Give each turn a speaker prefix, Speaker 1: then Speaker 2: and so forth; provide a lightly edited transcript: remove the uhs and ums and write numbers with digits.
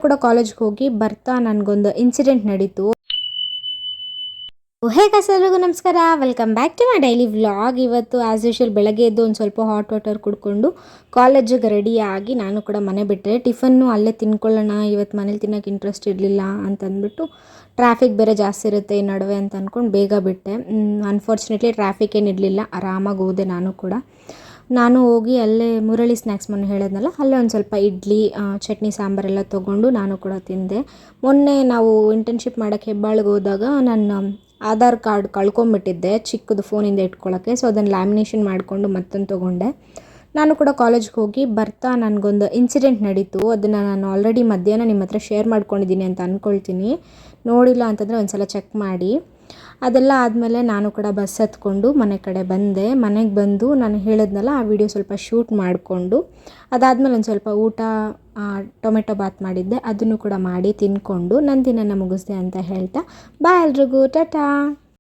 Speaker 1: ಕೂಡ ಕಾಲೇಜ್ಗೆ ಹೋಗಿ ಬರ್ತಾ ನನಗೊಂದು ಇನ್ಸಿಡೆಂಟ್ ನಡೀತು. ಹೇ ಗೈಸ್, ಎಲ್ರಿಗೂ ನಮಸ್ಕಾರ. Welcome back to my daily vlog. ಇವತ್ತು ಆ್ಯಸ್ ಯೂಶುವಲ್ ಬೆಳಗ್ಗೆ ಎದ್ದು ಒಂದು ಸ್ವಲ್ಪ ಹಾಟ್ ವಾಟರ್ ಕುಡ್ಕೊಂಡು ಕಾಲೇಜಿಗೆ ರೆಡಿಯಾಗಿ ನಾನು ಕೂಡ ಮನೆ ಬಿಟ್ಟೆ. ಟಿಫನ್ನು ಅಲ್ಲೇ ತಿನ್ಕೊಳ್ಳೋಣ, ಇವತ್ತು ಮನೇಲಿ ತಿನ್ನೋಕೆ ಇಂಟ್ರೆಸ್ಟ್ ಇರಲಿಲ್ಲ ಅಂತಂದ್ಬಿಟ್ಟು ಟ್ರಾಫಿಕ್ ಬೇರೆ ಜಾಸ್ತಿ ಇರುತ್ತೆ ಈ ನಡುವೆ ಅಂತ ಅಂದ್ಕೊಂಡು ಬೇಗ ಬಿಟ್ಟೆ. ಅನ್ಫಾರ್ಚುನೇಟ್ಲಿ ಟ್ರಾಫಿಕ್ ಏನಿರಲಿಲ್ಲ, ಆರಾಮಾಗಿ ಹೋದೆ ನಾನು ಹೋಗಿ ಅಲ್ಲೇ ಮುರಳಿ ಸ್ನ್ಯಾಕ್ಸ್ ಮೊನ್ನೆ ಹೇಳಿದ್ನಲ್ಲ, ಅಲ್ಲೇ ಒಂದು ಸ್ವಲ್ಪ ಇಡ್ಲಿ ಚಟ್ನಿ ಸಾಂಬಾರೆಲ್ಲ ತೊಗೊಂಡು ನಾನು ಕೂಡ ತಿಂದೆ. ಮೊನ್ನೆ ನಾವು ಇಂಟರ್ನ್ಶಿಪ್ ಮಾಡೋಕ್ಕೆ ಹೆಬ್ಬಾಳಿಗೆ ಹೋದಾಗ ನನ್ನ ಆಧಾರ್ ಕಾರ್ಡ್ ಕಳ್ಕೊಂಬಿಟ್ಟಿದ್ದೆ ಚಿಕ್ಕದು ಫೋನಿಂದ ಇಟ್ಕೊಳ್ಳೋಕ್ಕೆ. ಸೊ ಅದನ್ನು ಲ್ಯಾಮಿನೇಷನ್ ಮಾಡಿಕೊಂಡು ಮತ್ತೊಂದು ತೊಗೊಂಡೆ. ನಾನು ಕೂಡ ಕಾಲೇಜ್ಗೆ ಹೋಗಿ ಬರ್ತಾ ನನಗೊಂದು ಇನ್ಸಿಡೆಂಟ್ ನಡೀತು. ಅದನ್ನು ನಾನು ಆಲ್ರೆಡಿ ಮಧ್ಯಾಹ್ನ ನಿಮ್ಮ ಹತ್ರ ಶೇರ್ ಮಾಡ್ಕೊಂಡಿದ್ದೀನಿ ಅಂತ ಅಂದ್ಕೊಳ್ತೀನಿ. ನೋಡಿಲ್ಲ ಅಂತಂದರೆ ಒಂದು ಸಲ ಚೆಕ್ ಮಾಡಿ. ಅದೆಲ್ಲ ಆದಮೇಲೆ ನಾನು ಕೂಡ ಬಸ್ ಹತ್ಕೊಂಡು ಮನೆ ಕಡೆ ಬಂದೆ. ಮನೆಗೆ ಬಂದು ನಾನು ಹೇಳಿದ್ನಲ್ಲ ಆ ವಿಡಿಯೋ ಸ್ವಲ್ಪ ಶೂಟ್ ಮಾಡಿಕೊಂಡು ಅದಾದಮೇಲೆ ಒಂದು ಸ್ವಲ್ಪ ಊಟ, ಟೊಮೆಟೊ ಬಾತ್ ಮಾಡಿದ್ದೆ, ಅದನ್ನು ಕೂಡ ಮಾಡಿ ತಿಂದ್ಕೊಂಡು ನನ್ನ ದಿನನ ಮುಗಿಸ್ದೆ ಅಂತ ಹೇಳ್ತಾ ಬಾಯ್ ಎಲ್ರಿಗೂ, ಟಾಟಾ.